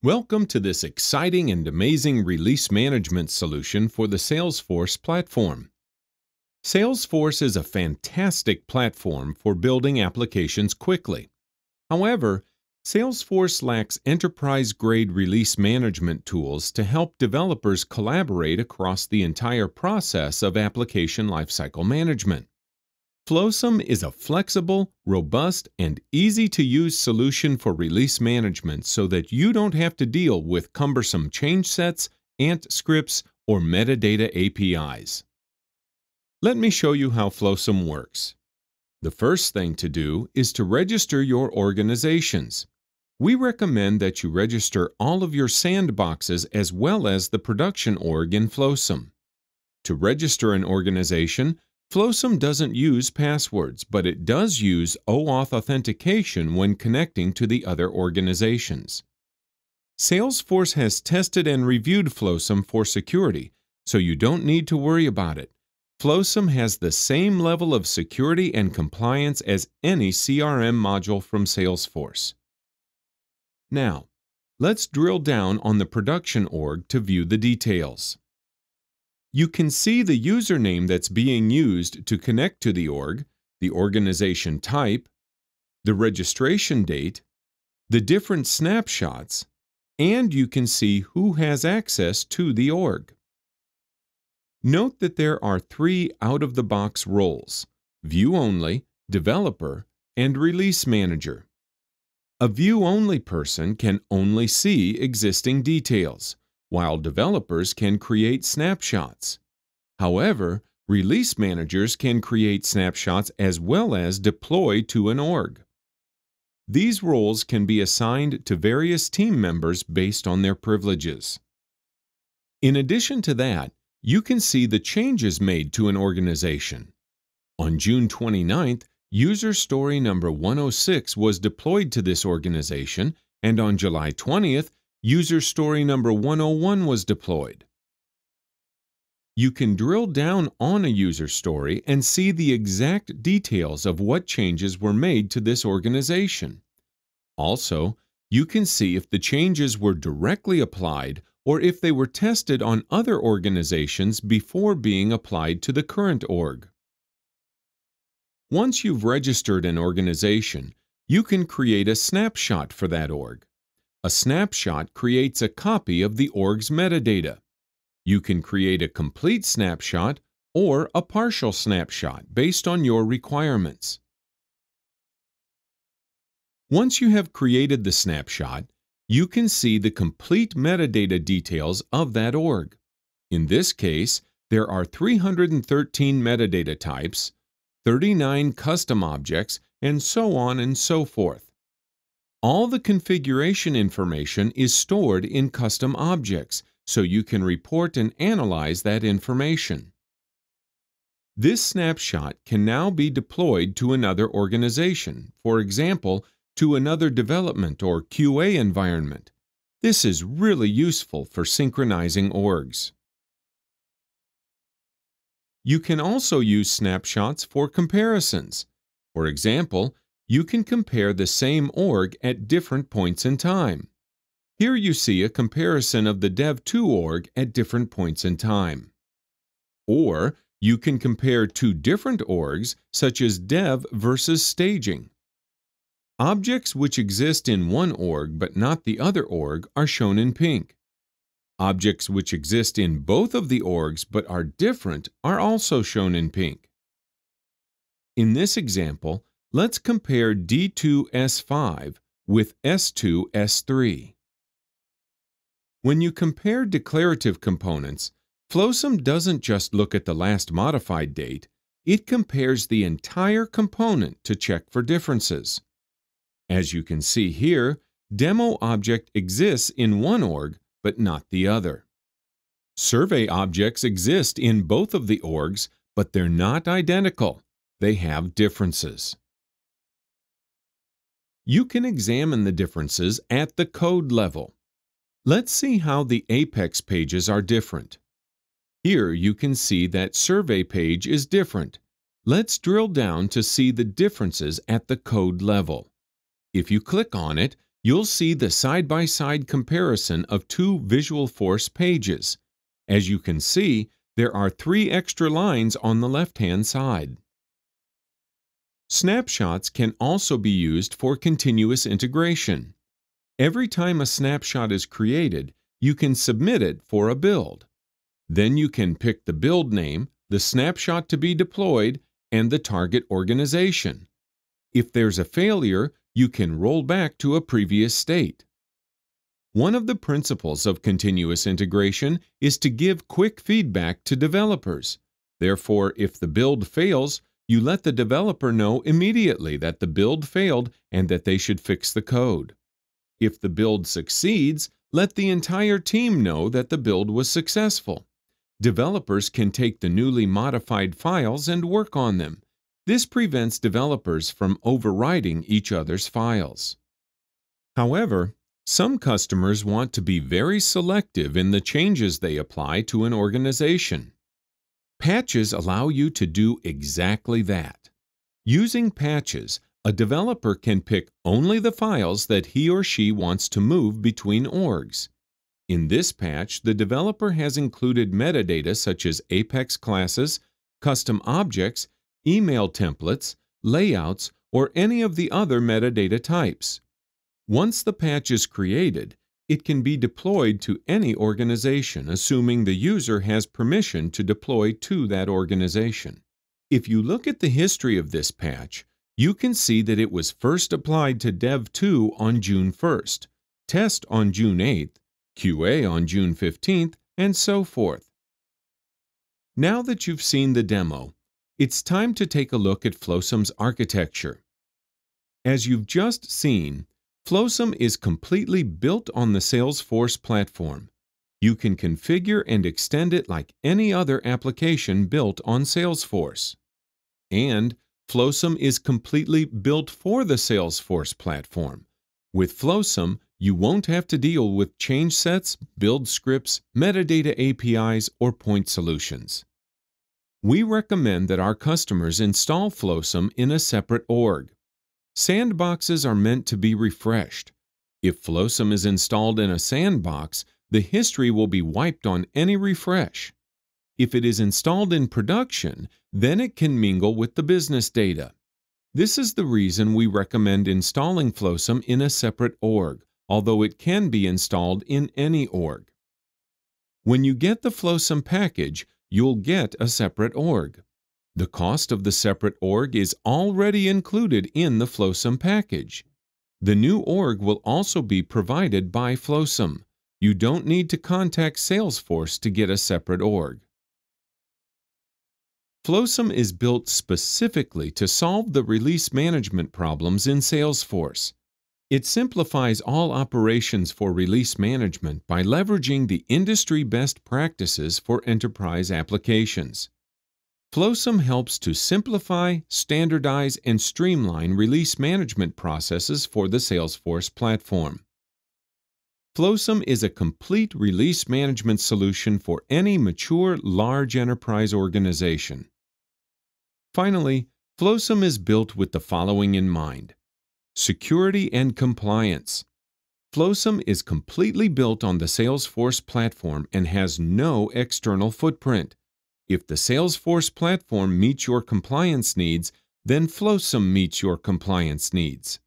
Welcome to this exciting and amazing release management solution for the Salesforce platform. Salesforce is a fantastic platform for building applications quickly. However, Salesforce lacks enterprise-grade release management tools to help developers collaborate across the entire process of application lifecycle management. Flosum is a flexible, robust, and easy-to-use solution for release management so that you don't have to deal with cumbersome change sets, ant scripts, or metadata APIs. Let me show you how Flosum works. The first thing to do is to register your organizations. We recommend that you register all of your sandboxes as well as the production org in Flosum. To register an organization, Flosum doesn't use passwords, but it does use OAuth authentication when connecting to the other organizations. Salesforce has tested and reviewed Flosum for security, so you don't need to worry about it. Flosum has the same level of security and compliance as any CRM module from Salesforce. Now, let's drill down on the production org to view the details. You can see the username that's being used to connect to the org, the organization type, the registration date, the different snapshots, and you can see who has access to the org. Note that there are three out-of-the-box roles: View Only, Developer, and Release Manager. A view-only person can only see existing details, while developers can create snapshots. However, release managers can create snapshots as well as deploy to an org. These roles can be assigned to various team members based on their privileges. In addition to that, you can see the changes made to an organization. On June 29th, user story number 106 was deployed to this organization, and on July 20th, user story number 101 was deployed. You can drill down on a user story and see the exact details of what changes were made to this organization. Also, you can see if the changes were directly applied or if they were tested on other organizations before being applied to the current org. Once you've registered an organization, you can create a snapshot for that org. A snapshot creates a copy of the org's metadata. You can create a complete snapshot or a partial snapshot based on your requirements. Once you have created the snapshot, you can see the complete metadata details of that org. In this case, there are 313 metadata types, 39 custom objects, and so on and so forth. All the configuration information is stored in custom objects, so you can report and analyze that information. This snapshot can now be deployed to another organization, for example, to another development or QA environment. This is really useful for synchronizing orgs. You can also use snapshots for comparisons. For example, you can compare the same org at different points in time. Here you see a comparison of the Dev2 org at different points in time. Or you can compare two different orgs, such as Dev versus Staging. Objects which exist in one org but not the other org are shown in pink. Objects which exist in both of the orgs but are different are also shown in pink. In this example, let's compare D2S5 with S2S3. When you compare declarative components, Flosum doesn't just look at the last modified date, it compares the entire component to check for differences. As you can see here, demo object exists in one org, but not the other. Survey objects exist in both of the orgs, but they're not identical. They have differences. You can examine the differences at the code level. Let's see how the Apex pages are different. Here you can see that survey page is different. Let's drill down to see the differences at the code level. If you click on it, you'll see the side-by-side comparison of two Visualforce pages. As you can see, there are 3 extra lines on the left-hand side. Snapshots can also be used for continuous integration. Every time a snapshot is created, you can submit it for a build. Then you can pick the build name, the snapshot to be deployed, and the target organization. If there's a failure, you can roll back to a previous state. One of the principles of continuous integration is to give quick feedback to developers. Therefore, if the build fails, you let the developer know immediately that the build failed and that they should fix the code. If the build succeeds, let the entire team know that the build was successful. Developers can take the newly modified files and work on them. This prevents developers from overwriting each other's files. However, some customers want to be very selective in the changes they apply to an organization. Patches allow you to do exactly that. Using patches, a developer can pick only the files that he or she wants to move between orgs. In this patch, the developer has included metadata such as Apex classes, custom objects, email templates, layouts, or any of the other metadata types. Once the patch is created, it can be deployed to any organization, assuming the user has permission to deploy to that organization. If you look at the history of this patch, you can see that it was first applied to Dev 2 on June 1st, Test on June 8th, QA on June 15th, and so forth. Now that you've seen the demo, it's time to take a look at Flosum's architecture. As you've just seen, Flosum is completely built on the Salesforce platform. You can configure and extend it like any other application built on Salesforce. And Flosum is completely built for the Salesforce platform. With Flosum, you won't have to deal with change sets, build scripts, metadata APIs, or point solutions. We recommend that our customers install Flosum in a separate org. Sandboxes are meant to be refreshed. If Flosum is installed in a sandbox, the history will be wiped on any refresh. If it is installed in production, then it can mingle with the business data. This is the reason we recommend installing Flosum in a separate org, although it can be installed in any org. When you get the Flosum package, you'll get a separate org. The cost of the separate org is already included in the Flosum package. The new org will also be provided by Flosum. You don't need to contact Salesforce to get a separate org. Flosum is built specifically to solve the release management problems in Salesforce. It simplifies all operations for release management by leveraging the industry best practices for enterprise applications. Flosum helps to simplify, standardize, and streamline release management processes for the Salesforce platform. Flosum is a complete release management solution for any mature, large enterprise organization. Finally, Flosum is built with the following in mind: security and compliance. Flosum is completely built on the Salesforce platform and has no external footprint. If the Salesforce platform meets your compliance needs, then Flosum meets your compliance needs.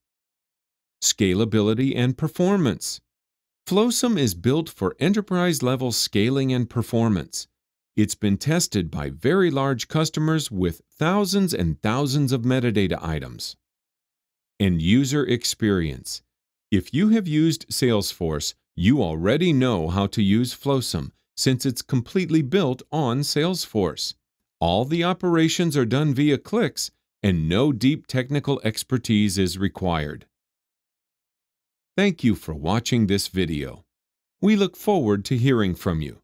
Scalability and performance. Flosum is built for enterprise-level scaling and performance. It's been tested by very large customers with thousands and thousands of metadata items. And user experience. If you have used Salesforce, you already know how to use Flosum, since it's completely built on Salesforce. All the operations are done via clicks, and no deep technical expertise is required. Thank you for watching this video. We look forward to hearing from you.